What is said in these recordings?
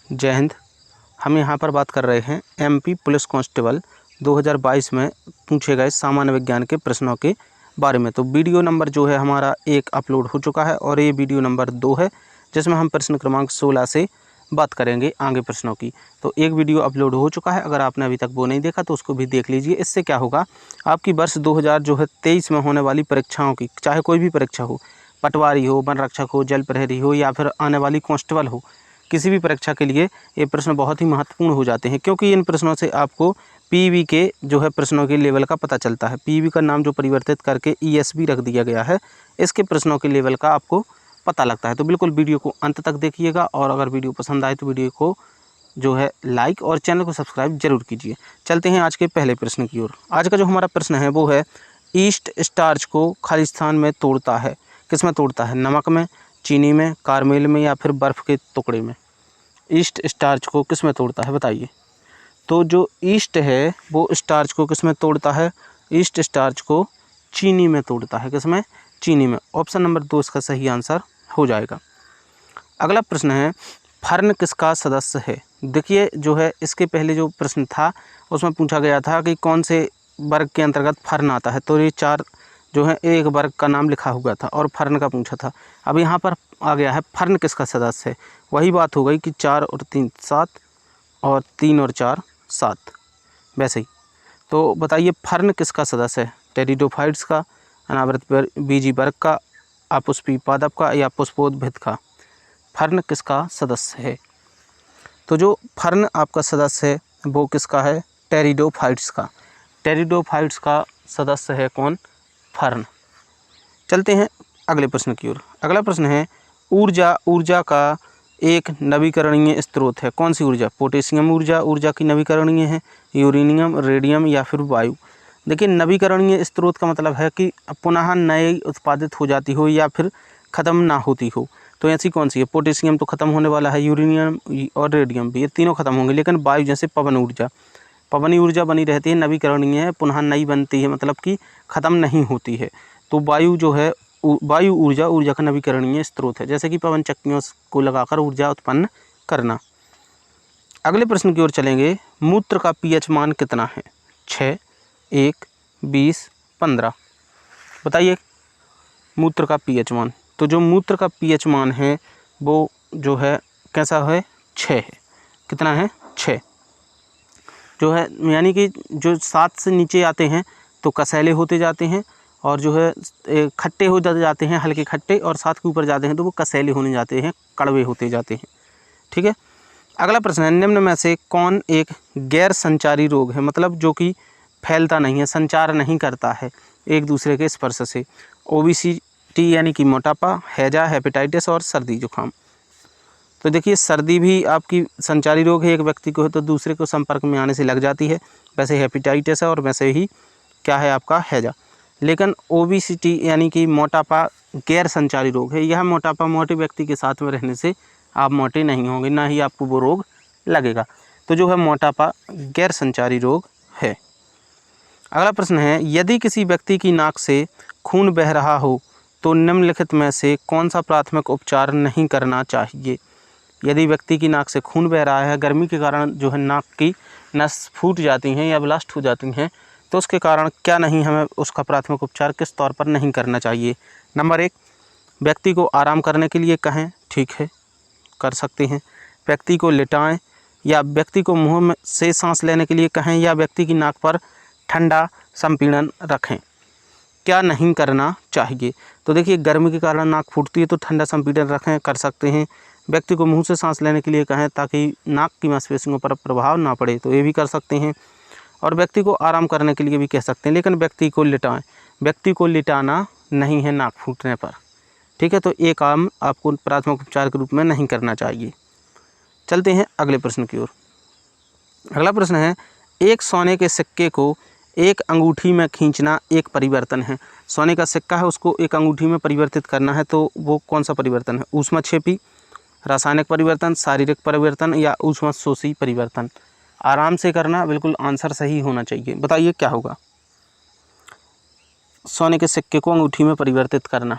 जय हिंद। हम यहाँ पर बात कर रहे हैं एमपी पुलिस कांस्टेबल 2022 में पूछे गए सामान्य विज्ञान के प्रश्नों के बारे में। तो वीडियो नंबर जो है हमारा 1 अपलोड हो चुका है और ये वीडियो नंबर 2 है, जिसमें हम प्रश्न क्रमांक 16 से बात करेंगे आगे प्रश्नों की। तो एक वीडियो अपलोड हो चुका है, अगर आपने अभी तक वो नहीं देखा तो उसको भी देख लीजिए। इससे क्या होगा, आपकी वर्ष 2023 में होने वाली परीक्षाओं की, चाहे कोई भी परीक्षा हो, पटवारी हो, वन रक्षक हो, जल प्रहरी हो या फिर आने वाली कांस्टेबल हो, किसी भी परीक्षा के लिए ये प्रश्न बहुत ही महत्वपूर्ण हो जाते हैं, क्योंकि इन प्रश्नों से आपको पीवी के जो है प्रश्नों के लेवल का पता चलता है। पीवी का नाम जो परिवर्तित करके ईएसबी रख दिया गया है, इसके प्रश्नों के लेवल का आपको पता लगता है। तो बिल्कुल वीडियो को अंत तक देखिएगा और अगर वीडियो पसंद आए तो वीडियो को जो है लाइक और चैनल को सब्सक्राइब जरूर कीजिए। चलते हैं आज के पहले प्रश्न की ओर। आज का जो हमारा प्रश्न है वो है, ईस्ट स्टार्च को खालिस्तान में तोड़ता है, किस में तोड़ता है? नमक में, चीनी में, कारमेल में या फिर बर्फ़ के टुकड़े में? ईस्ट स्टार्च को किस में तोड़ता है बताइए। तो जो ईस्ट है वो स्टार्च को किस में तोड़ता है? ईस्ट स्टार्च को चीनी में तोड़ता है। किस में? चीनी में। ऑप्शन नंबर 2 इसका सही आंसर हो जाएगा। अगला प्रश्न है, फर्न किसका सदस्य है? देखिए जो है इसके पहले जो प्रश्न था उसमें पूछा गया था कि कौन से वर्ग के अंतर्गत फर्न आता है, तो ये 4 जो है एक वर्ग का नाम लिखा हुआ था और फर्न का पूछा था। अब यहाँ पर आ गया है फर्न किसका सदस्य है। वही बात हो गई कि 4 और 3 7 और 3 और 4 7, वैसे ही। तो बताइए फर्न किसका सदस्य है? टेरिडोफाइट्स का, अनावृत बीजी वर्ग का, अपुष्पी पादप का या पुष्पोद्भिद का? फर्न किसका सदस्य है? तो जो फर्न आपका सदस्य है वो किसका है? टेरिडोफाइट्स का। टेरिडोफाइट्स का सदस्य है कौन? फर्न। चलते हैं अगले प्रश्न की ओर। अगला प्रश्न है, ऊर्जा का एक नवीकरणीय स्रोत है। कौन सी ऊर्जा? पोटेशियम ऊर्जा की नवीकरणीय है, यूरेनियम, रेडियम या फिर वायु? देखिए नवीकरणीय स्रोत का मतलब है कि पुनः नए उत्पादित हो जाती हो या फिर ख़त्म ना होती हो। तो ऐसी कौन सी है? पोटेशियम तो ख़त्म होने वाला है, यूरेनियम और रेडियम भी, ये तीनों ख़त्म होंगे, लेकिन वायु जैसे पवनी ऊर्जा बनी रहती है, नवीकरणीय है, पुनः नई बनती है, मतलब कि ख़त्म नहीं होती है। तो वायु जो है वायु ऊर्जा का नवीकरणीय स्रोत है, जैसे कि पवन चक्कियों को लगाकर ऊर्जा उत्पन्न करना। अगले प्रश्न की ओर चलेंगे, मूत्र का पीएच मान कितना है? 6, 1, 20, 15? बताइए मूत्र का पीएच मान। तो जो मूत्र का पीएच मान है वो जो है कैसा है? 6 है। कितना है? 6 जो है, यानी कि जो 7 से नीचे आते हैं तो कसैले होते जाते हैं और जो है खट्टे हो जाते हैं, हल्के खट्टे, और 7 के ऊपर जाते हैं तो वो कसैले होने जाते हैं, कड़वे होते जाते हैं। ठीक है। अगला प्रश्न है, निम्न में से कौन एक गैर संचारी रोग है, मतलब जो कि फैलता नहीं है, संचार नहीं करता है एक दूसरे के स्पर्श से? ओबेसिटी यानी कि मोटापा, हैजा, हेपेटाइटिस और सर्दी जुकाम? तो देखिए सर्दी भी आपकी संचारी रोग है, एक व्यक्ति को है तो दूसरे को संपर्क में आने से लग जाती है, वैसे हेपेटाइटिस है और वैसे ही क्या है आपका हैजा। लेकिन ओबेसिटी यानी कि मोटापा गैर संचारी रोग है। यह मोटापा मोटे व्यक्ति के साथ में रहने से आप मोटे नहीं होंगे, ना ही आपको वो रोग लगेगा। तो जो है मोटापा गैर संचारी रोग है। अगला प्रश्न है, यदि किसी व्यक्ति की नाक से खून बह रहा हो तो निम्नलिखित में से कौन सा प्राथमिक उपचार नहीं करना चाहिए? यदि व्यक्ति की नाक से खून बह रहा है, गर्मी के कारण जो है नाक की नस फूट जाती हैं या ब्लास्ट हो जाती हैं, तो उसके कारण क्या नहीं, हमें उसका प्राथमिक उपचार किस तौर पर नहीं करना चाहिए? नंबर 1, व्यक्ति को आराम करने के लिए कहें, ठीक है कर सकते हैं। व्यक्ति को लिटाएं या व्यक्ति को मुंह में से सांस लेने के लिए कहें या व्यक्ति की नाक पर ठंडा संपीड़न रखें। क्या नहीं करना चाहिए? तो देखिए गर्मी के कारण नाक फूटती है तो ठंडा संपीड़न रखें, कर सकते हैं। व्यक्ति को मुंह से सांस लेने के लिए कहें ताकि नाक की मांसपेशियों पर प्रभाव ना पड़े, तो ये भी कर सकते हैं। और व्यक्ति को आराम करने के लिए भी कह सकते हैं, लेकिन व्यक्ति को लिटाएं। व्यक्ति को लिटाना नहीं है नाक फूटने पर, ठीक है। तो ये काम आपको प्राथमिक उपचार के रूप में नहीं करना चाहिए। चलते हैं अगले प्रश्न की ओर। अगला प्रश्न है, एक सोने के सिक्के को एक अंगूठी में खींचना एक परिवर्तन है। सोने का सिक्का है, उसको एक अंगूठी में परिवर्तित करना है, तो वो कौन सा परिवर्तन है? ऊष्माक्षेपी, रासायनिक परिवर्तन, शारीरिक परिवर्तन या ऊष्माशोषी परिवर्तन? आराम से करना, बिल्कुल आंसर सही होना चाहिए। बताइए क्या होगा? सोने के सिक्के को अंगूठी में परिवर्तित करना।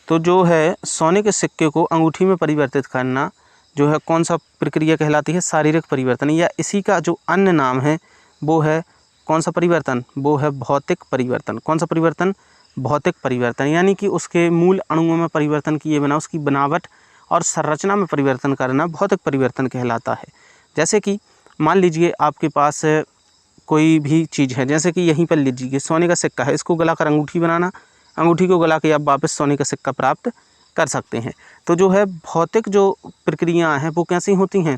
तो जो है सोने के सिक्के को अंगूठी में परिवर्तित करना जो है कौन सा प्रक्रिया कहलाती है, शारीरिक परिवर्तन, या इसी का जो अन्य नाम है वो है कौन सा परिवर्तन, वो है भौतिक परिवर्तन। कौन सा परिवर्तन, भौतिक परिवर्तन, यानी कि उसके मूल अणुओं में परिवर्तन किए बिना उसकी बनावट और संरचना में परिवर्तन करना भौतिक परिवर्तन कहलाता है। जैसे कि मान लीजिए आपके पास कोई भी चीज़ है, जैसे कि यहीं पर लीजिए सोने का सिक्का है, इसको गलाकर अंगूठी बनाना, अंगूठी को गला के आप वापस सोने का सिक्का प्राप्त कर सकते हैं। तो जो है भौतिक जो प्रक्रियाएँ हैं वो कैसी होती हैं,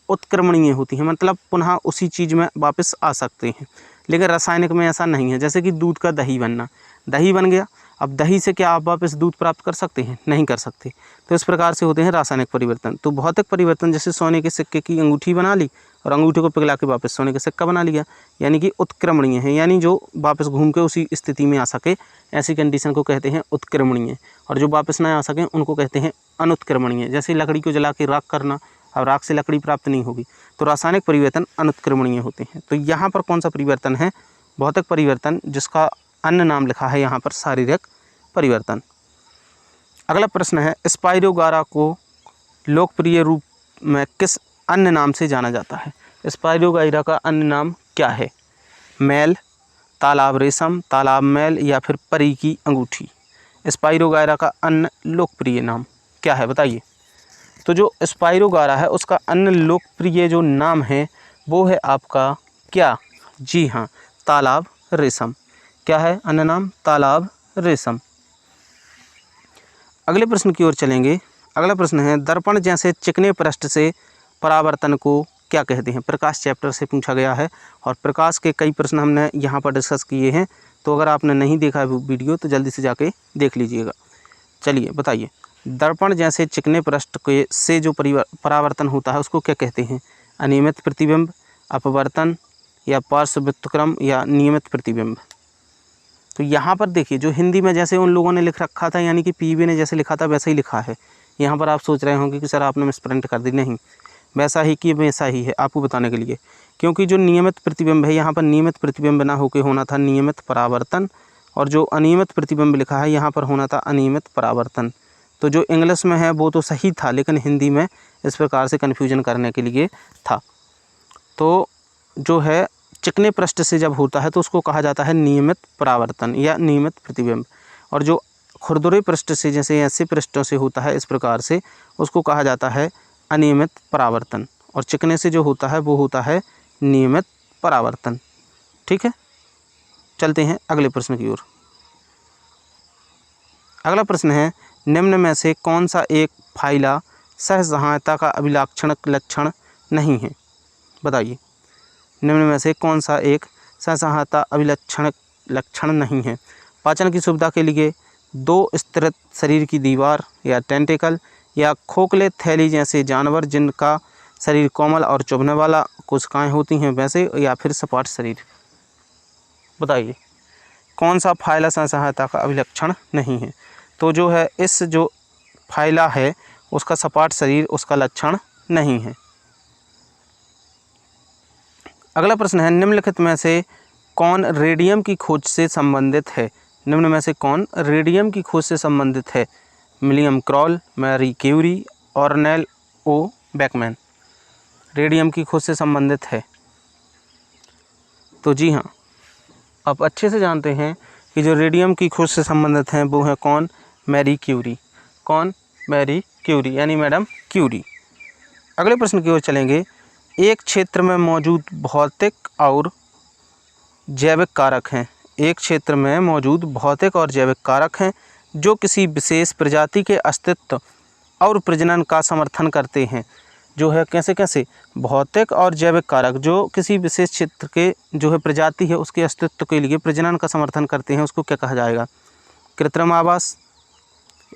उत्क्रमणीय होती हैं, मतलब पुनः उसी चीज़ में वापस आ सकते हैं। लेकिन रासायनिक में ऐसा नहीं है। जैसे कि दूध का दही बनना, दही बन गया, अब दही से क्या आप वापस दूध प्राप्त कर सकते हैं, नहीं कर सकते। तो इस प्रकार से होते हैं रासायनिक परिवर्तन। तो भौतिक परिवर्तन जैसे सोने के सिक्के की अंगूठी बना ली और अंगूठी को पिघला के वापस सोने का सिक्का बना लिया, यानी कि उत्क्रमणीय है, यानी जो वापस घूम के उसी स्थिति में आ सके, ऐसी कंडीशन को कहते हैं उत्क्रमणीय। और जो वापस ना आ सकें उनको कहते हैं अनुत्क्रमणीय। जैसे लकड़ी को जला के राख करना, अब राख से लकड़ी प्राप्त नहीं होगी, तो रासायनिक परिवर्तन अनुत्क्रमणीय होते हैं। तो यहाँ पर कौन सा परिवर्तन है, भौतिक परिवर्तन, जिसका अन्य नाम लिखा है यहाँ पर शारीरिक परिवर्तन। अगला प्रश्न है, स्पाइरोगारा को लोकप्रिय रूप में किस अन्य नाम से जाना जाता है। स्पाइरोगारा का अन्य नाम क्या है, मैल, तालाब रेशम, तालाब मैल, या फिर परी की अंगूठी। स्पाइरोगारा का अन्य लोकप्रिय नाम क्या है, बताइए। तो जो स्पाइरोगारा है उसका अन्य लोकप्रिय जो नाम है वो है आपका क्या, जी हाँ, तालाब रेशम। क्या है अन्य नाम, तालाब रेशम। अगले प्रश्न की ओर चलेंगे। अगला प्रश्न है, दर्पण जैसे चिकने पृष्ठ से परावर्तन को क्या कहते हैं। प्रकाश चैप्टर से पूछा गया है और प्रकाश के कई प्रश्न हमने यहाँ पर डिस्कस किए हैं। तो अगर आपने नहीं देखा है वीडियो तो जल्दी से जाके देख लीजिएगा। चलिए बताइए, दर्पण जैसे चिकने पृष्ठ के से जो परावर्तन होता है उसको क्या कहते हैं। अनियमित प्रतिबिंब, अपवर्तन, या पार्श्व व्युत्क्रम, या नियमित प्रतिबिंब। तो यहाँ पर देखिए, जो हिंदी में जैसे उन लोगों ने लिख रखा था, यानी कि पीवी ने जैसे लिखा था वैसा ही लिखा है। यहाँ पर आप सोच रहे होंगे कि सर आपने मिसप्रिंट कर दी, नहीं, वैसा ही कि वैसा ही है, आपको बताने के लिए। क्योंकि जो नियमित प्रतिबिंब है यहाँ पर नियमित प्रतिबिंब ना होकर होना था नियमित परावर्तन, और जो अनियमित प्रतिबिंब लिखा है यहाँ पर होना था अनियमित परावर्तन। तो जो इंग्लिश में है वो तो सही था, लेकिन हिंदी में इस प्रकार से कन्फ्यूजन करने के लिए था। तो जो है चिकने पृष्ठ से जब होता है तो उसको कहा जाता है नियमित परावर्तन या नियमित प्रतिबिंब, और जो खुरदुरे पृष्ठ से, जैसे ऐसे पृष्ठों से होता है इस प्रकार से, उसको कहा जाता है अनियमित परावर्तन, और चिकने से जो होता है वो होता है नियमित परावर्तन। ठीक है, चलते हैं अगले प्रश्न की ओर। अगला प्रश्न है, निम्न में से कौन सा एक फाइला सहसहायता का अभिलाक्षणिक लक्षण नहीं है, बताइए। निम्न में से कौन सा एक सहसहायता अभिलक्षणिक लक्षण नहीं है। पाचन की सुविधा के लिए दो स्तरित शरीर की दीवार या टेंटिकल, या खोखले थैली जैसे जानवर जिनका शरीर कोमल और चुभने वाला कोशिकाएं होती हैं वैसे, या फिर सपाट शरीर। बताइए कौन सा फाइला सहसहायता का अभिलक्षण नहीं है। तो जो है इस जो फाइला है उसका सपाट शरीर उसका लक्षण नहीं है। अगला प्रश्न है, निम्नलिखित में से कौन रेडियम की खोज से संबंधित है। निम्न में से कौन रेडियम की खोज से संबंधित है। विलियम क्रॉल, मैरी क्यूरी, ऑर्नेल ओ बेकमैन। रेडियम की खोज से संबंधित है। तो जी हाँ, आप अच्छे से जानते हैं कि जो रेडियम की खोज से संबंधित हैं वो है कौन, मैरी क्यूरी। कौन, मैरी क्यूरी, यानी मैडम क्यूरी। अगले प्रश्न की ओर चलेंगे। एक क्षेत्र में मौजूद भौतिक और जैविक कारक हैं। एक क्षेत्र में मौजूद भौतिक और जैविक कारक हैं जो किसी विशेष प्रजाति के अस्तित्व और प्रजनन का समर्थन करते हैं। जो है कैसे कैसे, भौतिक और जैविक कारक जो किसी विशेष क्षेत्र के जो है प्रजाति है उसके अस्तित्व के लिए प्रजनन का समर्थन करते हैं, उसको क्या कहा जाएगा। कृत्रिम आवास,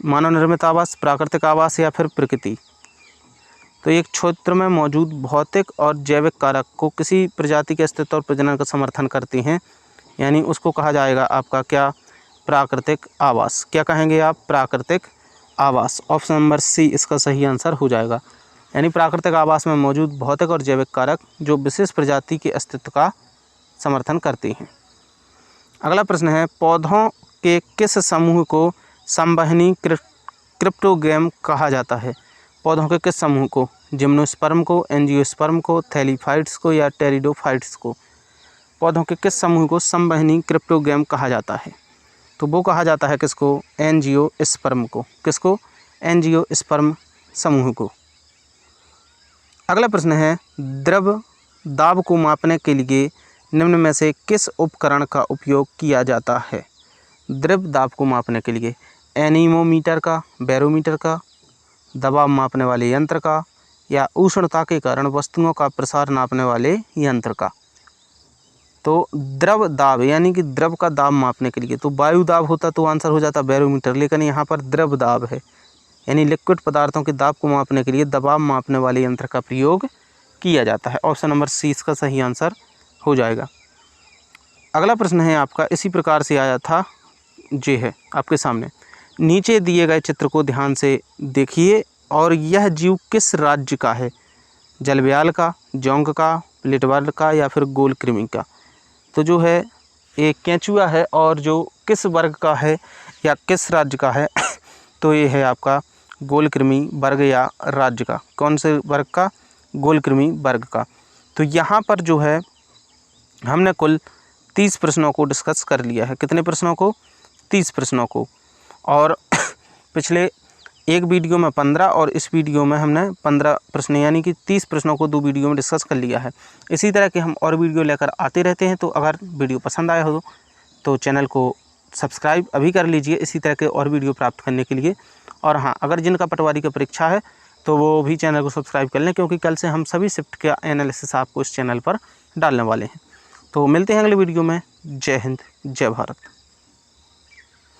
मानव निर्मित आवास, प्राकृतिक आवास, या फिर प्रकृति। तो एक क्षेत्र में मौजूद भौतिक और जैविक कारक को किसी प्रजाति के अस्तित्व और प्रजनन का समर्थन करते हैं, यानी उसको कहा जाएगा आपका क्या, प्राकृतिक आवास। क्या कहेंगे आप, प्राकृतिक आवास। ऑप्शन नंबर सी इसका सही आंसर हो जाएगा। यानी प्राकृतिक आवास में मौजूद भौतिक और जैविक कारक जो विशेष प्रजाति के अस्तित्व का समर्थन करते हैं। अगला प्रश्न है, पौधों के किस समूह को संवहनी क्रिप्टोगैम कहा जाता है। पौधों के किस समूह को जिम्नोस्पर्म को, एंजियोस्पर्म को, थैलीफाइट्स को या टेरिडोफाइट्स को। पौधों के किस समूह को संवहनी क्रिप्टोगैम कहा जाता है? तो वो कहा जाता है किसको? एंजियोस्पर्म को। किसको? एंजियोस्पर्म समूह को। अगला प्रश्न है, द्रव दाब को मापने के लिए निम्न में से किस उपकरण का उपयोग किया जाता है? द्रव दाब को मापने के लिए एनीमोमीटर का, बैरोमीटर का, दबाव मापने वाले यंत्र का या उष्णता के कारण वस्तुओं का प्रसार नापने वाले यंत्र का। तो द्रव दाब यानी कि द्रव का दाब मापने के लिए तो वायु दाब होता तो आंसर हो जाता बैरोमीटर, लेकिन यहाँ पर द्रव दाब है यानी लिक्विड पदार्थों के दाब को मापने के लिए दबाव मापने वाले यंत्र का प्रयोग किया जाता है। ऑप्शन नंबर सी इसका सही आंसर हो जाएगा। अगला प्रश्न है आपका इसी प्रकार से आया था, ये है आपके सामने। नीचे दिए गए चित्र को ध्यान से देखिए और यह जीव किस राज्य का है? जलव्याल का, जोंक का, लिटवर्ड का या फिर गोल कृमि का। तो जो है एक केंचुआ है और जो किस वर्ग का है या किस राज्य का है तो ये है आपका गोल कृमि वर्ग या राज्य का। कौन से वर्ग का? गोल कृमि वर्ग का। तो यहाँ पर जो है हमने कुल 30 प्रश्नों को डिस्कस कर लिया है। कितने प्रश्नों को? 30 प्रश्नों को। और पिछले एक वीडियो में 15 और इस वीडियो में हमने 15 प्रश्न यानी कि 30 प्रश्नों को 2 वीडियो में डिस्कस कर लिया है। इसी तरह के हम और वीडियो लेकर आते रहते हैं। तो अगर वीडियो पसंद आया हो तो चैनल को सब्सक्राइब अभी कर लीजिए इसी तरह के और वीडियो प्राप्त करने के लिए। और हाँ, अगर जिनका पटवारी का परीक्षा है तो वो भी चैनल को सब्सक्राइब कर लें, क्योंकि कल से हम सभी शिफ्ट का एनालिसिस आपको इस चैनल पर डालने वाले हैं। तो मिलते हैं अगले वीडियो में। जय हिंद, जय भारत।